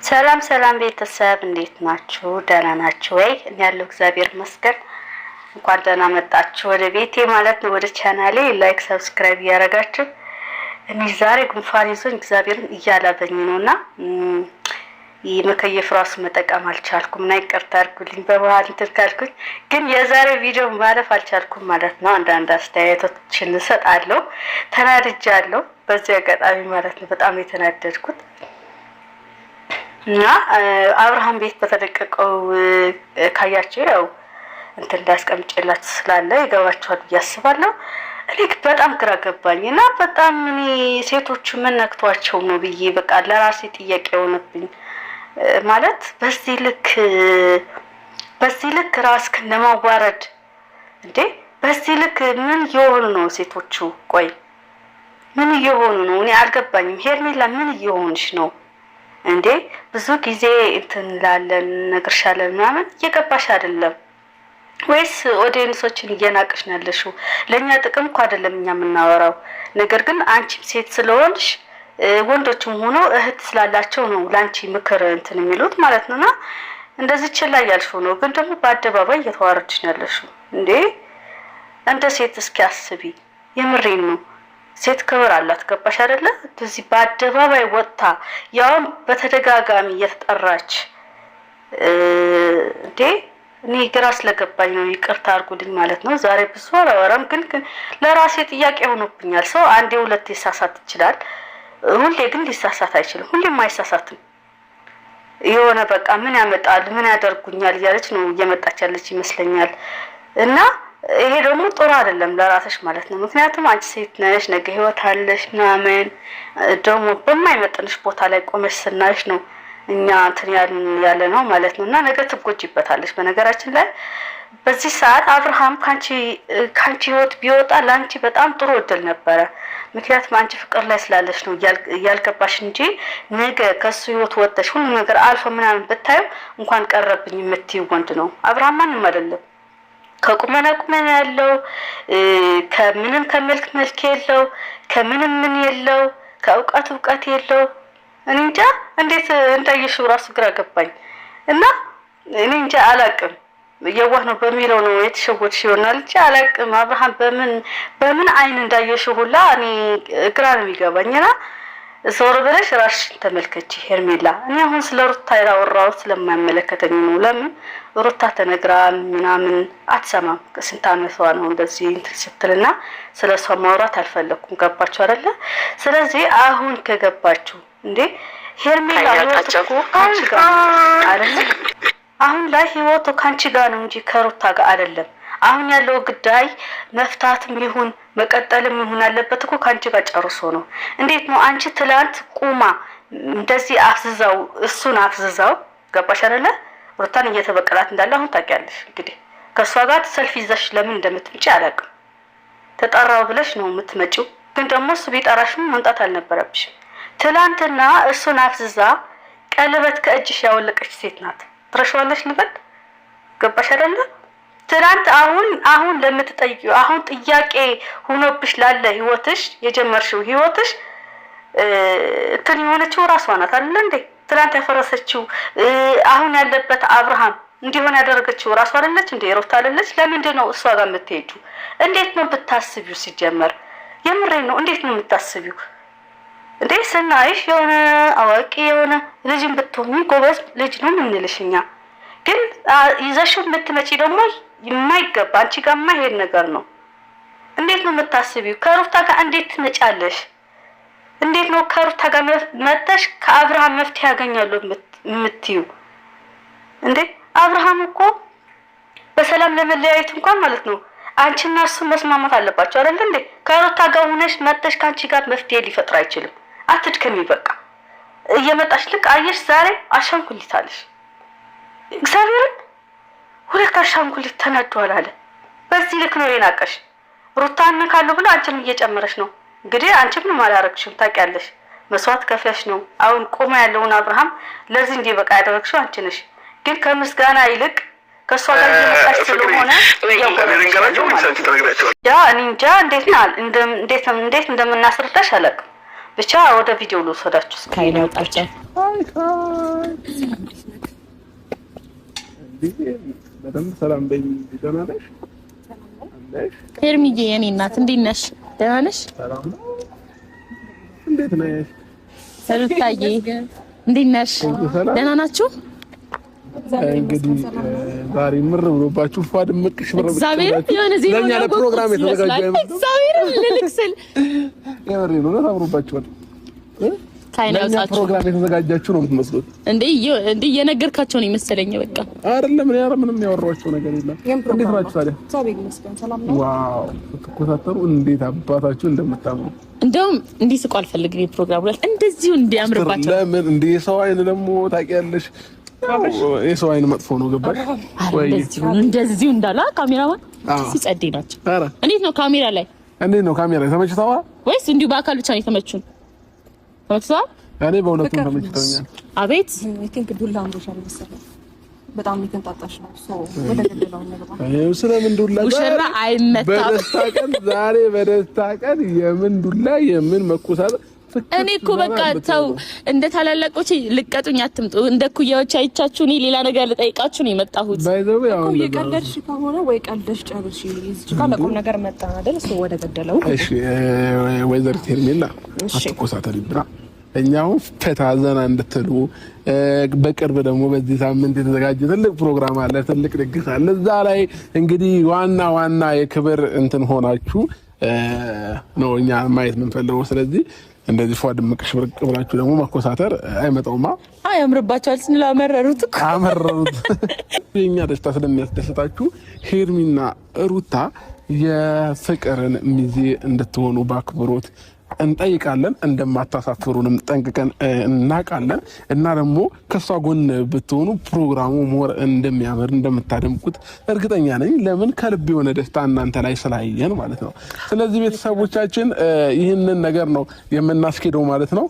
ሰላም ሰላም ቤተሰብ እንዴት ናችሁ? ደህና ናችሁ ወይ? እኔ ያለው እግዚአብሔር ይመስገን። እንኳን ደህና መጣችሁ ወደ ቤቴ ማለት ነው፣ ወደ ቻናሌ። ላይክ ሰብስክራይብ እያደረጋችሁ። እኔ ዛሬ ጉንፋን ይዞኝ እግዚአብሔርን እያላበኝ ነውና የመከየፍ ራሱ መጠቀም አልቻልኩም እና ይቅርታ አድርጉልኝ በመሀል እንትን ካልኩኝ፣ ግን የዛሬ ቪዲዮ ማለፍ አልቻልኩም ማለት ነው። አንዳንድ አስተያየቶችን እሰጣለሁ። ተናድጃለሁ በዚህ አጋጣሚ ማለት ነው። በጣም የተናደድኩት እና አብርሃም ቤት በተለቀቀው ካያችሁ ያው እንትን እንዳስቀምጬላችሁ ስላለ ይገባችኋል ብዬ አስባለሁ። እኔ በጣም ግራ ገባኝ እና በጣም እኔ ሴቶቹ ምን ነክቷቸው ነው ብዬ በቃ ለራሴ ጥያቄ ሆነብኝ። ማለት በዚህ ልክ ራስክን ለማዋረድ እንዴ! በዚህ ልክ ምን እየሆኑ ነው ሴቶቹ? ቆይ ምን እየሆኑ ነው? እኔ አልገባኝም። ሄርሜላ ምን እየሆንሽ ነው እንዴ? ብዙ ጊዜ እንትን ላለን ነግርሻለን ምናምን እየገባሽ አይደለም ወይስ ኦዲየንሶችን እየናቅሽ ነው ያለሽው? ለኛ ጥቅም እኮ አይደለም እኛ የምናወራው ነገር፣ ግን አንቺም ሴት ስለሆንሽ ወንዶችም ሆኖ እህት ስላላቸው ነው ላንቺ ምክር እንትን የሚሉት ማለት ነውና እንደዚህ ችላ ያልሽው ነው። ግን ደግሞ በአደባባይ እየተዋረድሽ ነው ያለሽው እንዴ! እንደ ሴት እስኪ አስቢ። የምሬን ነው። ሴት ክብር አላት። ገባሽ አይደለ? እንደዚህ በአደባባይ ወጥታ ያውም በተደጋጋሚ እየተጠራች እንዴ! እኔ ግራ ስለገባኝ ነው። ይቅርታ አድርጉልኝ ማለት ነው። ዛሬ ብዙ አላወራም፣ ግን ለራሴ ጥያቄ ሆኖብኛል። ሰው አንዴ ሁለቴ ሊሳሳት ይችላል፣ ሁሌ ግን ሊሳሳት አይችልም። ሁሌም አይሳሳትም። የሆነ በቃ ምን ያመጣል ምን ያደርጉኛል እያለች ነው እየመጣች ያለች ይመስለኛል። እና ይሄ ደግሞ ጥሩ አይደለም ለራስሽ ማለት ነው። ምክንያቱም አንቺ ሴት ነሽ፣ ነገ ህይወት አለሽ ምናምን። ደግሞ በማይመጥንሽ ቦታ ላይ ቆመሽ ስናይሽ ነው እኛ እንትን ያለ ነው ማለት ነው። እና ነገ ትጎጂበታለሽ። በነገራችን ላይ በዚህ ሰዓት አብርሃም ካንቺ ህይወት ቢወጣ ላንቺ በጣም ጥሩ እድል ነበረ። ምክንያቱም አንቺ ፍቅር ላይ ስላለሽ ነው ያልገባሽ እንጂ ነገ ከሱ ህይወት ወጥተሽ ሁሉ ነገር አልፎ ምናምን ብታዩ እንኳን ቀረብኝ የምትይው ወንድ ነው አብርሃም። ማንም አይደለም። ከቁመና ያለው ከምንም ከመልክ የለው፣ ከምንም ምን የለው፣ ከእውቀት የለው። እኔ እንጃ እንዴት እንዳየሽው ራሱ ግራ ገባኝ። እና እኔ እንጃ አላቅም። የዋህ ነው በሚለው ነው የተሸወድሽ ይሆናል እንጂ አላቅም። አብርሃም በምን አይን እንዳየሽው ሁላ እኔ ግራ ነው የሚገባኝና ዞር ብለሽ ራስሽን ተመልከቺ ሄርሜላ። እኔ አሁን ስለ ሩታ ያወራሁት ስለማይመለከተኝ ነው። ለምን ሩታ ተነግራ ምናምን አትሰማም። ስንት ዓመቷ ነው እንደዚህ እንትን ስትልና ስለሷ ማውራት አልፈለኩም። ገባችሁ አይደለ? ስለዚህ አሁን ከገባችሁ እንዴ ሄርሜላ ህይወቱ እኮ ካንቺ ጋር አይደለ? አሁን ላይ ህይወቱ ካንቺ ጋር ነው እንጂ ከሩታ ጋር አይደለም። አሁን ያለው ጉዳይ መፍታትም ይሁን መቀጠልም ይሁን አለበት እኮ ካንቺ ጋር ጨርሶ ነው። እንዴት ነው አንቺ ትላንት ቁማ እንደዚህ እሱን አፍዝዛው ገባሽ አይደለ? ሩታን እየተበቀላት እንዳለ አሁን ታውቂያለሽ። እንግዲህ ከሷ ጋር ሰልፍ ይዘሽ ለምን እንደምትመጪ አላውቅም። ተጠራው ብለሽ ነው የምትመጪው፣ ግን ደግሞ እሱ ቢጠራሽም መምጣት አልነበረብሽም። ትላንትና እሱን አፍዝዛ ቀለበት ከእጅሽ ያወለቀች ሴት ናት። ትረሻዋለሽ ልበል? ገባሽ አይደለ? ትላንት አሁን ለምትጠይቂው አሁን ጥያቄ ሆኖብሽ ላለ ህይወትሽ የጀመርሽው ህይወትሽ እንትን የሆነችው ራሷ ናት አይደል እንዴ? ትላንት ያፈረሰችው አሁን ያለበት አብርሃም እንዲሆን ያደረገችው ራሷ አይደለች እንዴ? ሩታ አይደለች? ለምንድን ነው እሷ ጋር የምትሄጂው? እንዴት ነው ብታስቢው? ሲጀመር የምሬን ነው። እንዴት ነው የምታስቢው እንዴ? ስናይሽ የሆነ አዋቂ የሆነ ልጅም ብትሆኚ ጎበዝ ልጅ ነው የምንልሽ እኛ። ግን ይዘሽው የምትመጪ ደግሞ የማይገባ አንቺ ጋር የማይሄድ ነገር ነው። እንዴት ነው የምታስቢው? ከሩታ ጋር እንዴት ትመጫለሽ? እንዴት ነው ከሩታ ጋር መጥተሽ ከአብርሃም መፍትሄ ያገኛሉ የምትዩ እንዴ? አብርሃም እኮ በሰላም ለመለያየት እንኳን ማለት ነው አንቺና እሱ መስማማት አለባቸው አይደል እንዴ? ከሩታ ጋር ሆነሽ መጥተሽ ካንቺ ጋር መፍትሄ ሊፈጥር አይችልም። አትድከሚ በቃ። እየመጣሽ ልክ አየሽ ዛሬ አሻንጉሊታለሽ። እግዚአብሔርን ሁለት አሻንጉሊት ተናዷል አለ። በዚህ ልክ ነው የናቀሽ። ሩታን ካለው ብሎ አንቺንም እየጨመረሽ ነው። እንግዲህ አንቺ ምንም አላረግሽም ታውቂያለሽ። መስዋዕት ከፍለሽ ነው አሁን ቆማ ያለውን አብርሃም ለዚህ እንዲህ በቃ ያደረግሽው አንቺ ነሽ። ግን ከምስጋና ይልቅ ከሷ ጋር እየመጣች ስለሆነ ያ እኔ እንጃ እንዴት እንደምናስረዳሽ አላውቅም። ብቻ ወደ ቪዲዮ ልወስዳችሁ እስኪ ነው ያወጣቸው። በደንብ ሰላም በይ። ደህና ነሽ? ሄርሚዬ የኔ እናት እንዴት ነሽ? ደህና ነሽ? ሰላም ነው። እንዴት ነሽ? ሩታዬ እንዴት ነሽ? ደህና ናችሁ? እንግዲህ ዛሬ ምር ብሎባችሁ ፏድ ምቅሽ ብር እግዚአብሔር የሆነ ዜና ለኛ ለፕሮግራም የተዘጋጀ እግዚአብሔር ልልክስል የምሬ ነው። ተምሩባችኋል። ለኛ ፕሮግራም የተዘጋጃችሁ ነው የምትመስሉት። እንዴ እየነገርካቸው ነው ይመስለኝ። በቃ አይደለም እኔ ምንም ያወራኋቸው ነገር የለም። እንዴት ናችሁ ታዲያ? ሰላም ነው። ዋው ስትኮሳተሩ እንዴት አባታችሁ እንደምታምሩ። እንደውም እንዲህ ስቆ አልፈልግም የፕሮግራሙ ላይ እንደዚሁ እንዲያምርባቸው። ለምን እንዴ ሰው አይን ደግሞ ታውቂያለሽ፣ የሰው አይን መጥፎ ነው። ገባሽ ወይ? እንደዚሁ እንዳላ ካሜራማን ሲጸደይ ናቸው። እንዴት ነው ካሜራ ላይ? እንዴት ነው ካሜራ ላይ ተመችተዋል ወይስ እንዲሁ በአካል ብቻ ነው የተመቹን? ተመችተዋል? እኔ በእውነቱም ተመችቶኛል። አቤት ቲንክ ዱላ አምሮሻል መሰለኝ። በጣም የተንጣጣሽ ነው። ወደ ገደለው ነገር ነው። ስለምን ዱላ ሙሽራ አይመታም። በደስታ ቀን ዛሬ በደስታ ቀን የምን ዱላ የምን መቆሳት? እኔ እኮ በቃ ተው፣ እንደ ታላላቆች ልቀጡኝ አትምጡ። እንደ ኩያዎች አይቻችሁ እኔ ሌላ ነገር ልጠይቃችሁ ነው የመጣሁት። ባይዘው ያው እኮ የቀለድሽ ከሆነ ወይ ቀልደሽ ጨርሺ። እዚህ ጋር ለቁም ነገር መጣ አይደል? እሱ ወደ ገደለው። እሺ ወይዘሪት ሄርሜላ አትቆሳተሪብና እኛው ፈታ ዘና እንድትሉ በቅርብ ደግሞ በዚህ ሳምንት የተዘጋጀ ትልቅ ፕሮግራም አለ፣ ትልቅ ድግስ አለ። እዛ ላይ እንግዲህ ዋና የክብር እንትን ሆናችሁ ነው እኛ ማየት የምንፈልገው። ስለዚህ እንደዚህ ፏድ ምቅሽ ብርቅ ብላችሁ ደግሞ መኮሳተር አይመጣውማ። ያምርባችኋል ስንል አመረሩት። የኛ ደስታ ስለሚያስደስታችሁ ሄርሚና ሩታ የፍቅርን ሚዜ እንድትሆኑ በአክብሮት እንጠይቃለን። እንደማታሳፍሩንም ጠንቅቀን እናውቃለን። እና ደግሞ ከሷ ጎን ብትሆኑ ፕሮግራሙ ሞር እንደሚያምር እንደምታደምቁት እርግጠኛ ነኝ። ለምን ከልብ የሆነ ደስታ እናንተ ላይ ስላየን ማለት ነው። ስለዚህ ቤተሰቦቻችን ይህንን ነገር ነው የምናስኬደው ማለት ነው።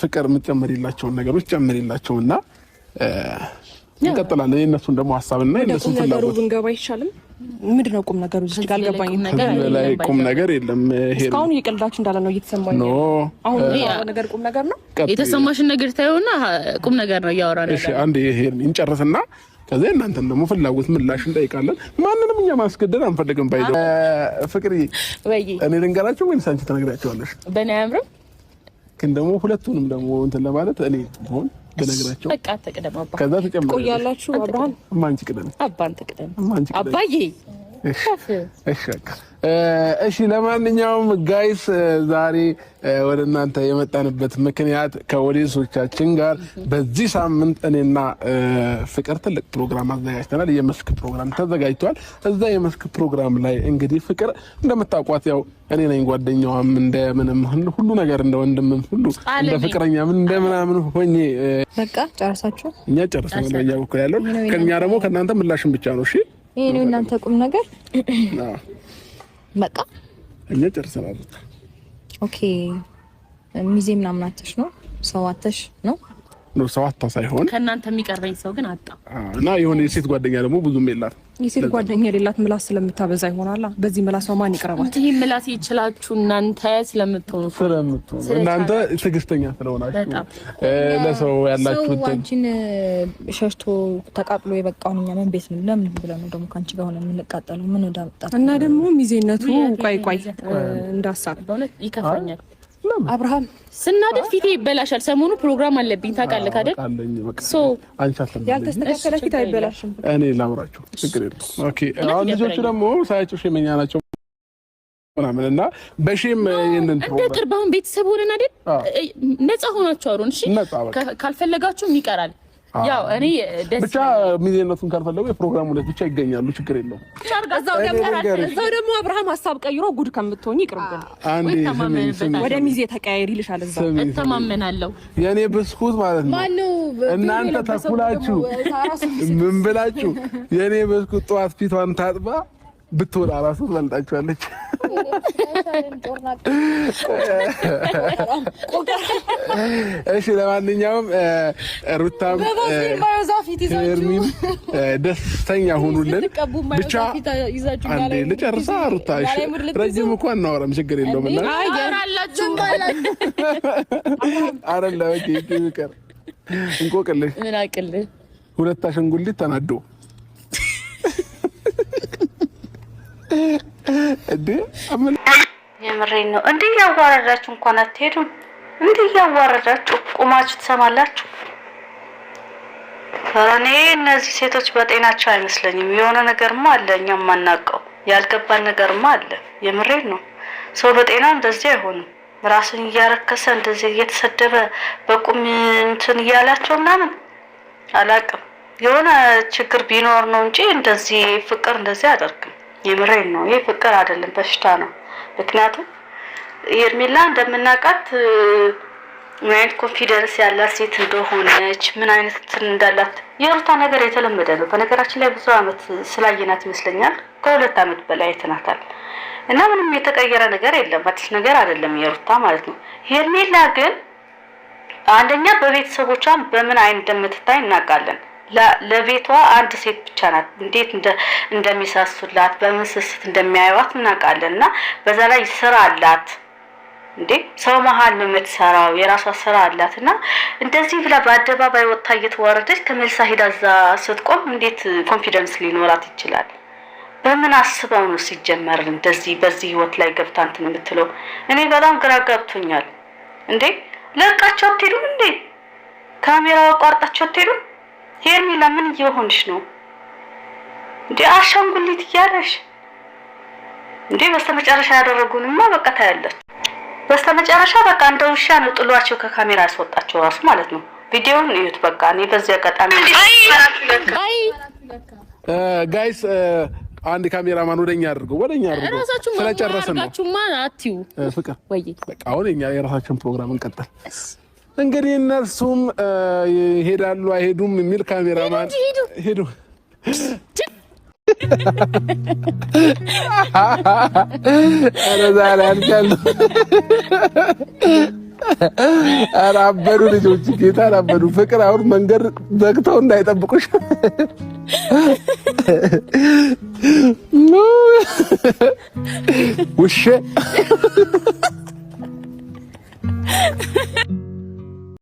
ፍቅር የምትጨምሪላቸውን ነገሮች ጨምሪላቸውና እንቀጥላለን። የእነሱን ደግሞ ሀሳብና የእነሱን ፍላጎት ብንገባ አይሻልም? ምንድነው ቁም ነገሩ? እዚህ ጋር አልገባኝም። ላይ ቁም ነገር የለም። እስካሁን እየቀልዳችሁ እንዳለ ነው እየተሰማኝ ነው። አሁን ነገር ቁም ነገር ነው። የተሰማሽን ነገር ታዩና ቁም ነገር ነው እያወራን ያለው። እሺ አንዴ ይሄን እንጨርስና ከዛ እናንተን ደግሞ ፍላጎት ምላሽ እንጠይቃለን። ማንንም እኛ ማስገደድ አንፈልግም። ባይዘው ፍቅሪ እኔ ልንገራቸው ወይስ አንቺ ትነግራቸዋለሽ? በእኔ አያምርም። ግን ደግሞ ሁለቱንም ደግሞ እንትን ለማለት እኔ ሆን በነገራቸው በቃ ተቀደም አባ ከዛ ተጨምሮ ቆያላችሁ። አብርሃም ማንቺ ቅደም አባን ተቀደም አባዬ እሺ ለማንኛውም ጋይስ ዛሬ ወደ እናንተ የመጣንበት ምክንያት ከኦዲየንሶቻችን ጋር በዚህ ሳምንት እኔና ፍቅር ትልቅ ፕሮግራም አዘጋጅተናል። የመስክ ፕሮግራም ተዘጋጅቷል። እዛ የመስክ ፕሮግራም ላይ እንግዲህ ፍቅር እንደምታውቋት ያው እኔ ነኝ ጓደኛዋም እንደምንም ሁሉ ነገር እንደ ወንድምም ሁሉ እንደ ፍቅረኛም እንደምናምን ሆኜ በቃ ጨርሳችሁ እኛ ጨርሰናል። በእኛ በኩል ያለው ከኛ ደግሞ ከእናንተ ምላሽን ብቻ ነው። እሺ ይሄ ነው እናንተ ቁም ነገር በቃ እኛ ጨርሰናል። ኦኬ ሚዜ ምናምን አተሽ ነው ሰው አተሽ ነው ሰው አታ ሳይሆን ከእናንተ የሚቀርበኝ ሰው ግን አጣ እና የሆነ የሴት ጓደኛ ደግሞ ብዙም የላት። የሴት ጓደኛ የሌላት ምላስ ስለምታበዛ ይሆናል። በዚህ ምላስ ማን ይቀርባል? ይሄ ምላስ ይችላችሁ እናንተ ስለምትሆኑ እናንተ ትዕግስተኛ ስለሆናችሁ ለሰው ያላችሁ ሰው አንቺን ሸሽቶ ተቃጥሎ የበቃውን እኛ ምን ቤት ነው ለምን ብለን ነው ደግሞ ካንቺ ጋር ሆነ የምንቃጠለው? ምን ወዳመጣ እና ደግሞ ሚዜነቱ ቆይ እንዳሳብ በእውነት ይከፋኛል። አብርሃም ስናደድ ፊቴ ይበላሻል። ሰሞኑ ፕሮግራም አለብኝ ታውቃለህ አይደል? ሶ ያልተስተካከለ ፊት አይበላሽም። እኔ ላምራችሁ ችግር የለም። ኦኬ አሁን ልጆቹ ደግሞ ሳያቸው ሸመኛ ናቸው ምናምን እና በሼም ይሄንን ፕሮግራም እንደ ቅርባውን ቤተሰብ ሆነን አይደል ነፃ ሆናችሁ አውሩን። እሺ ካልፈለጋችሁም ይቀራል። ያው እኔ ብቻ ሚዜነቱን ካልፈለጉ የፕሮግራሙ ላይ ብቻ ይገኛሉ። ችግር የለውም። እዛው ደግሞ አብርሃም ሀሳብ ቀይሮ ጉድ ከምትሆኝ ይቅርብን። ወደ ሚዜ ተቀያየር ይልሻል። እዛው እተማመናለሁ። የኔ ብስኩት ማለት ነው። እናንተ ተኩላችሁ ምን ብላችሁ የኔ ብስኩት ጠዋት ፊቷን ታጥባ ብትወጣ ራሱ ትበልጣችኋለች። እሺ ለማንኛውም ሩታም ሄርሚን ደስተኛ ሁኑልን ብቻ። አንዴ ልጨርሳ ሩታ። እሺ ረጅም እኮ አናወራም፣ ችግር የለውም እና አረላ ይቀር እንቆቅልሽ ምን አቅልህ ሁለት አሸንጉሊት ተናዶ እንዴ የምሬን ነው። እንዴ ያዋረዳችሁ እንኳን አትሄዱም። እንዴ ያዋረዳችሁ ቁማችሁ ትሰማላችሁ። እኔ እነዚህ ሴቶች በጤናቸው አይመስለኝም። የሆነ ነገርማ አለ፣ እኛም ማናውቀው ያልገባን ነገርማ አለ። የምሬን ነው። ሰው በጤና እንደዚህ አይሆንም። ራስን እያረከሰ እንደዚህ እየተሰደበ በቁም እንትን እያላቸው ምናምን አላውቅም። የሆነ ችግር ቢኖር ነው እንጂ እንደዚህ ፍቅር እንደዚህ አያደርግም። የምሬን ነው። ይሄ ፍቅር አይደለም፣ በሽታ ነው። ምክንያቱም ሄርሜላ እንደምናውቃት ምን አይነት ኮንፊደንስ ያላት ሴት እንደሆነች ምን አይነት እንትን እንዳላት የሩታ ነገር የተለመደ ነው። በነገራችን ላይ ብዙ አመት ስላየናት ይመስለኛል ከ2 አመት በላይ አይተናታል እና ምንም የተቀየረ ነገር የለም። አዲስ ነገር አይደለም የሩታ ማለት ነው። ሄርሜላ ግን አንደኛ በቤተሰቦቿ በምን አይነት እንደምትታይ እናውቃለን። ለቤቷ አንድ ሴት ብቻ ናት። እንዴት እንደሚሳሱላት በምን ስስት እንደሚያዩዋት እናውቃለን። እና በዛ ላይ ስራ አላት እንዴ ሰው መሀል ነው የምትሰራው፣ የራሷ ስራ አላት። እና እንደዚህ ብላ በአደባባይ ወጥታ እየተዋረደች ተመልሳ ሄዳ እዛ ስትቆም እንዴት ኮንፊደንስ ሊኖራት ይችላል? በምን አስበው ነው ሲጀመር እንደዚህ በዚህ ህይወት ላይ ገብታ እንትን የምትለው? እኔ በጣም ግራ ገብቶኛል። እንዴ ለቃቸው አትሄዱም እንዴ? ካሜራው አቋርጣቸው አትሄዱም? ሄርሜላ ምን እየሆንሽ ነው እንዴ? አሻንጉሊት እያለሽ እንዴ? በስተመጨረሻ ያደረጉንማ በቃ ታያለች። በስተመጨረሻ በቃ እንደ ውሻ ነው ጥሏቸው ከካሜራ ያስወጣቸው ራሱ ማለት ነው። ቪዲዮውን እዩት። በቃ እኔ በዚህ አጋጣሚ ጋይስ አንድ ካሜራማን ወደኛ አድርገው ስለጨረስን ነው አትዩ ፍቅር ወይ በቃ አሁን እኛ የራሳችን ፕሮግራም እንቀጥል። እንግዲህ እነርሱም ይሄዳሉ አይሄዱም የሚል ካሜራማን ሄዱ። አረዛላ አንቻሉ አራበዱ ልጆች ጌታ አራበዱ። ፍቅር አሁን መንገድ ዘግተው እንዳይጠብቁሽ ውሽ